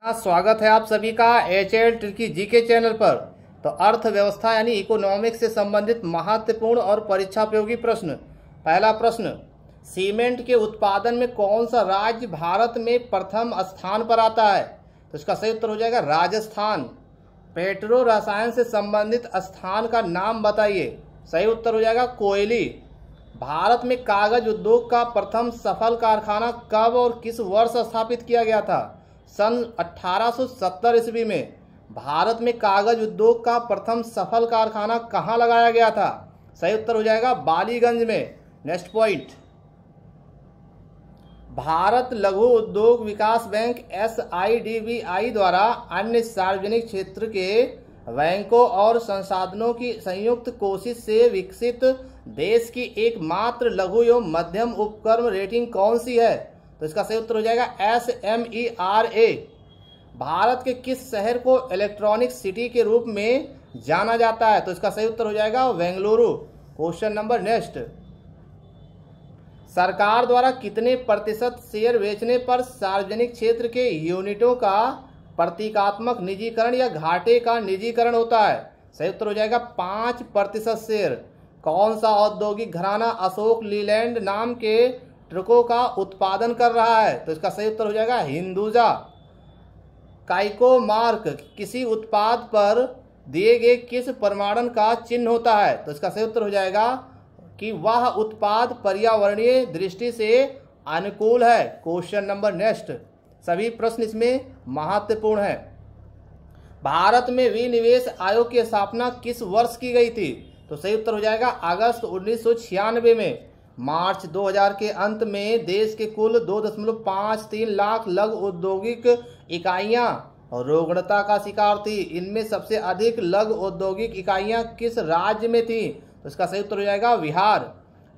स्वागत है आप सभी का HL ट्रिकी जीके चैनल पर। तो अर्थव्यवस्था यानी इकोनॉमिक्स से संबंधित महत्वपूर्ण और परीक्षापयोगी प्रश्न। पहला प्रश्न, सीमेंट के उत्पादन में कौन सा राज्य भारत में प्रथम स्थान पर आता है? तो इसका सही उत्तर हो जाएगा राजस्थान। पेट्रो रसायन से संबंधित स्थान का नाम बताइए। सही उत्तर हो जाएगा कोयली। भारत में कागज उद्योग का प्रथम सफल कारखाना कब और किस वर्ष स्थापित किया गया था? सन 1870 ईस्वी में भारत में कागज उद्योग का प्रथम सफल कारखाना कहाँ लगाया गया था? सही उत्तर हो जाएगा बालीगंज में। नेक्स्ट पॉइंट, भारत लघु उद्योग विकास बैंक SIDBI द्वारा अन्य सार्वजनिक क्षेत्र के बैंकों और संसाधनों की संयुक्त कोशिश से विकसित देश की एकमात्र लघु एवं मध्यम उपक्रम रेटिंग कौन सी है? तो इसका सही उत्तर हो जाएगा SMERA। भारत के किस शहर को इलेक्ट्रॉनिक सिटी के रूप में जाना जाता है? तो इसका सही उत्तर हो जाएगा बेंगलुरु। क्वेश्चन नंबर नेक्स्ट, सरकार द्वारा कितने प्रतिशत शेयर बेचने पर सार्वजनिक क्षेत्र के यूनिटों का प्रतीकात्मक निजीकरण या घाटे का निजीकरण होता है? सही उत्तर हो जाएगा 5% शेयर। कौन सा औद्योगिक घराना अशोक लीलैंड नाम के ट्रकों का उत्पादन कर रहा है? तो इसका सही उत्तर हो जाएगा हिंदुजा। काइको मार्क किसी उत्पाद पर दिए गए किस प्रमाणन का चिन्ह होता है? तो इसका सही उत्तर हो जाएगा कि वह उत्पाद पर्यावरणीय दृष्टि से अनुकूल है। क्वेश्चन नंबर नेक्स्ट, सभी प्रश्न इसमें महत्वपूर्ण है। भारत में विनिवेश आयोग की स्थापना किस वर्ष की गई थी? तो सही उत्तर हो जाएगा अगस्त 1996 में। मार्च 2000 के अंत में देश के कुल 2.53 लाख लघु औद्योगिक इकाइयां रुग्णता का शिकार थी। इनमें सबसे अधिक लघु औद्योगिक इकाइयां किस राज्य में थी? तो इसका सही उत्तर हो जाएगा बिहार।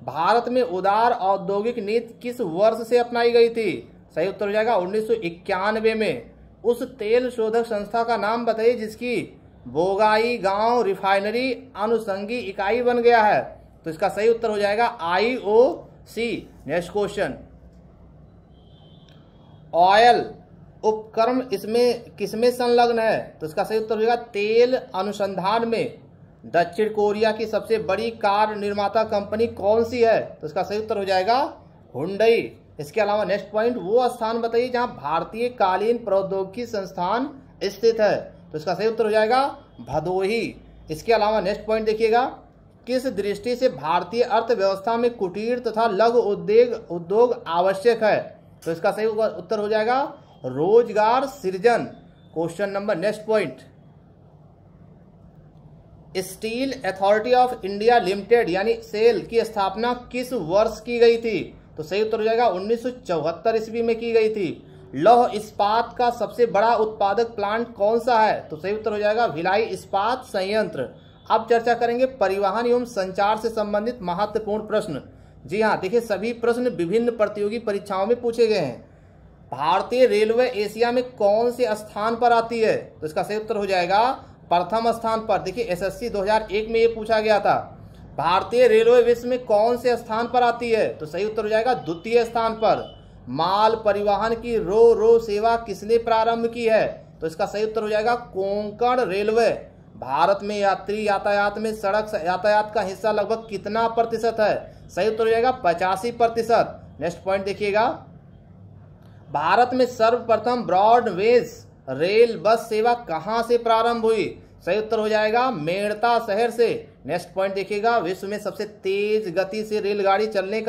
भारत में उदार औद्योगिक नीति किस वर्ष से अपनाई गई थी? सही उत्तर हो जाएगा 1991 में। उस तेल शोधक संस्था का नाम बताइए जिसकी बोगाई गांव रिफाइनरी अनुषंगी इकाई बन गया है? तो इसका सही उत्तर हो जाएगा IOC। नेक्स्ट क्वेश्चन, ऑयल उपक्रम इसमें किसमें संलग्न है? तो इसका सही उत्तर हो जाएगा तेल अनुसंधान में। दक्षिण कोरिया की सबसे बड़ी कार निर्माता कंपनी कौन सी है? तो इसका सही उत्तर हो जाएगा हुंडई। इसके अलावा नेक्स्ट पॉइंट, वो स्थान बताइए जहां भारतीय कालीन प्रौद्योगिकी संस्थान स्थित है? तो इसका सही उत्तर हो जाएगा भदोही। इसके अलावा नेक्स्ट पॉइंट देखिएगा, किस दृष्टि से भारतीय अर्थव्यवस्था में कुटीर तथा लघु उद्योग आवश्यक है? तो इसका सही उत्तर हो जाएगा रोजगार सृजन। Question number next point, steel authority of India limited यानी सेल की स्थापना किस वर्ष की गई थी? तो सही उत्तर हो जाएगा 1974 ईस्वी में की गई थी। लौह इस्पात का सबसे बड़ा उत्पादक प्लांट कौन सा है? तो सही उत्तर हो जाएगा भिलाई इस्पात संयंत्र। अब चर्चा करेंगे परिवहन एवं संचार से संबंधित महत्वपूर्ण प्रश्न। जी हाँ, देखिए सभी प्रश्न विभिन्न प्रतियोगी परीक्षाओं में पूछे गए हैं। भारतीय रेलवे एशिया में कौन से स्थान पर आती है? तो इसका सही उत्तर हो जाएगा प्रथम स्थान पर। देखिए SSC 2001 में ये पूछा गया था। भारतीय रेलवे विश्व में कौन से स्थान पर आती है? तो सही उत्तर हो जाएगा द्वितीय स्थान पर। माल परिवहन की रो सेवा किसने प्रारंभ की है? तो इसका सही उत्तर हो जाएगा कोंकण रेलवे। भारत में यात्री यातायात में सड़क यातायात का हिस्सा लगभग कितना प्रतिशत है? सही उत्तर हो जाएगा 85%। नेक्स्ट पॉइंट देखिएगा, भारत में सर्वप्रथम ब्रॉडगेज रेल बस सेवा कहां से प्रारंभ हुई? सही उत्तर हो जाएगा मेड़ता शहर से। नेक्स्ट पॉइंट देखिएगा, विश्व में सबसे तेज गति से रेलगाड़ी चलाने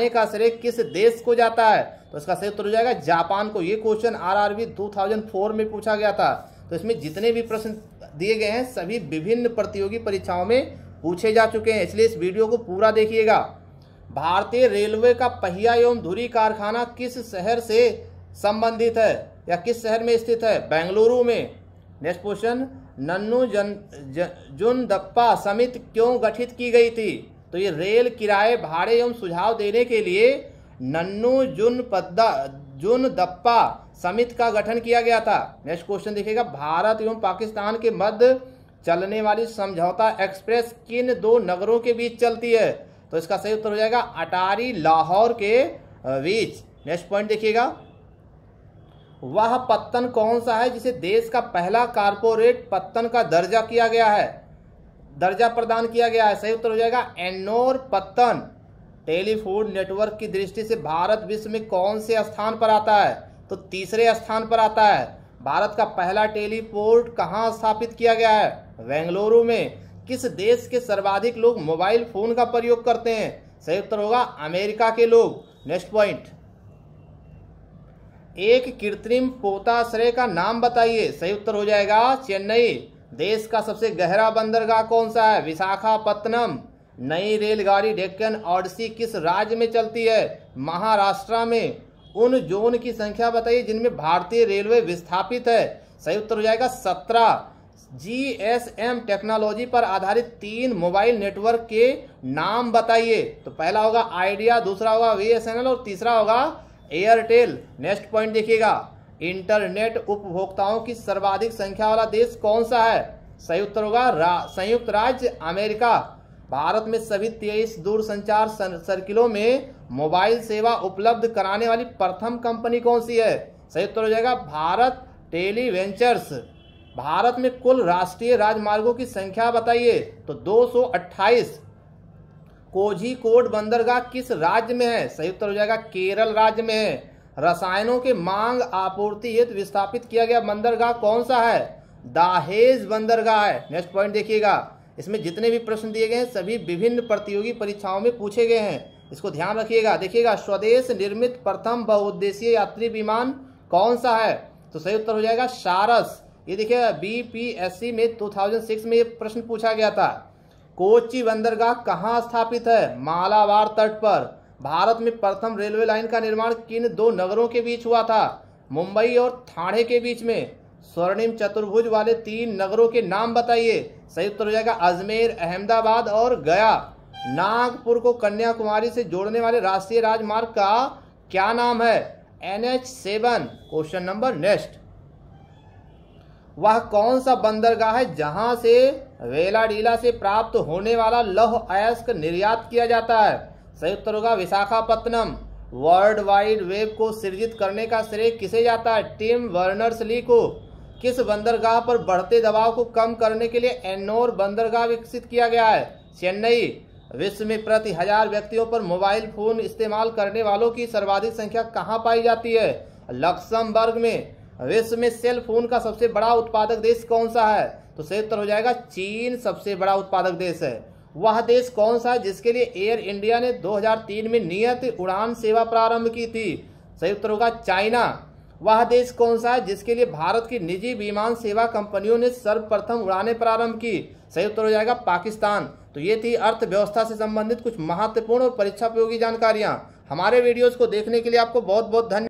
का श्रेय किस देश को जाता है? तो इसका सही उत्तर हो जाएगा जापान को। ये क्वेश्चन RRB 2004 में पूछा गया था। तो इसमें जितने भी प्रश्न दिए गए हैं सभी विभिन्न प्रतियोगी परीक्षाओं में पूछे जा चुके हैं, इसलिए इस वीडियो को पूरा देखिएगा। भारतीय रेलवे का पहिया एवं धुरी कारखाना किस शहर से संबंधित है या किस शहर में स्थित है? बेंगलुरु में। नेक्स्ट क्वेश्चन, नन्नू जुनदप्पा समिति क्यों गठित की गई थी? तो ये रेल किराए भाड़े एवं सुझाव देने के लिए नन्नू जुनदप्पा समिति का गठन किया गया था। नेक्स्ट क्वेश्चन देखिएगा, भारत एवं पाकिस्तान के मध्य चलने वाली समझौता एक्सप्रेस किन दो नगरों के बीच चलती है? तो इसका सही उत्तर हो जाएगा अटारी लाहौर के बीच। नेक्स्ट पॉइंट देखिएगा, वह पत्तन कौन सा है जिसे देश का पहला कारपोरेट पत्तन का दर्जा प्रदान किया गया है? सही उत्तर हो जाएगा एन्नोर पत्तन। टेलीफूड नेटवर्क की दृष्टि से भारत विश्व में कौन से स्थान पर आता है? तो तीसरे स्थान पर आता है। भारत का पहला टेलीपोर्ट कहाँ स्थापित किया गया है? बेंगलुरु में। किस देश के सर्वाधिक लोग मोबाइल फोन का प्रयोग करते हैं? सही उत्तर होगा अमेरिका के लोग। नेक्स्ट पॉइंट, एक कृत्रिम पोताश्रय का नाम बताइए। सही उत्तर हो जाएगा चेन्नई। देश का सबसे गहरा बंदरगाह कौन सा है? विशाखापत्तनम। नई रेलगाड़ी डेक्कन ओडिसी किस राज्य में चलती है? महाराष्ट्र में। उन जोन की संख्या बताइए जिनमें भारतीय रेलवे विस्थापित है। सही उत्तर हो जाएगा 17। जीएसएम टेक्नोलॉजी पर आधारित 3 मोबाइल नेटवर्क के नाम बताइए। तो पहला होगा आइडिया, दूसरा होगा बीएसएनएल और तीसरा होगा एयरटेल। नेक्स्ट पॉइंट देखिएगा, इंटरनेट उपभोक्ताओं की सर्वाधिक संख्या वाला देश कौन सा है? सही उत्तर होगा संयुक्त राज्य अमेरिका। भारत में सभी 23 दूरसंचार सर्किलों में मोबाइल सेवा उपलब्ध कराने वाली प्रथम कंपनी कौन सी है? सही उत्तर हो जाएगा भारत टेलीवेंचर्स। भारत में कुल राष्ट्रीय राजमार्गों की संख्या बताइए। तो 228। कोझिकोड बंदरगाह किस राज्य में है? सही उत्तर हो जाएगा केरल राज्य में है। रसायनों के मांग आपूर्ति हेतु विस्थापित किया गया बंदरगाह कौन सा है? दाहेज बंदरगाह है। नेक्स्ट पॉइंट देखिएगा, इसमें जितने भी प्रश्न दिए गए हैं सभी विभिन्न प्रतियोगी परीक्षाओं में पूछे गए हैं, इसको ध्यान रखिएगा। देखिएगा, स्वदेश निर्मित प्रथम बहुउद्देशीय यात्री विमान कौन सा है? तो सही उत्तर हो जाएगा सारस। ये देखिएगा बीपीएससी में 2006 में ये प्रश्न पूछा गया था। कोच्चि बंदरगाह कहाँ स्थापित है? मालाबार तट पर। भारत में प्रथम रेलवे लाइन का निर्माण किन 2 नगरों के बीच हुआ था? मुंबई और ठाणे के बीच में। स्वर्णिम चतुर्भुज वाले 3 नगरों के नाम बताइए। सही उत्तर हो जाएगा अजमेर, अहमदाबाद और गया। नागपुर को कन्याकुमारी से जोड़ने वाले राष्ट्रीय राजमार्ग का क्या नाम है? NH7। क्वेश्चन नंबर नेक्स्ट, वह कौन सा बंदरगाह है जहां से वेलाडीला से प्राप्त होने वाला लौह अयस्क निर्यात किया जाता है? सही उत्तर होगा विशाखापत्तनम। वर्ल्ड वाइड वेब को सृजित करने का श्रेय किसे जाता है? टिम बर्नर्स-ली को। किस बंदरगाह पर बढ़ते दबाव को कम करने के लिए एन्नोर बंदरगाह विकसित किया गया है? चेन्नई। विश्व में प्रति 1000 व्यक्तियों पर मोबाइल फोन इस्तेमाल करने वालों की सर्वाधिक संख्या कहाँ पाई जाती है? लक्समबर्ग में। विश्व में सेल फोन का सबसे बड़ा उत्पादक देश कौन सा है? तो सही उत्तर हो जाएगा चीन सबसे बड़ा उत्पादक देश है। वह देश कौन सा है जिसके लिए एयर इंडिया ने 2003 में नियत उड़ान सेवा प्रारंभ की थी? सही उत्तर होगा चाइना। वह देश कौन सा है जिसके लिए भारत की निजी विमान सेवा कंपनियों ने सर्वप्रथम उड़ानें प्रारंभ की? सही उत्तर हो जाएगा पाकिस्तान। तो ये थी अर्थव्यवस्था से संबंधित कुछ महत्वपूर्ण और परीक्षा उपयोगी जानकारियां। हमारे वीडियोस को देखने के लिए आपको बहुत बहुत धन्यवाद।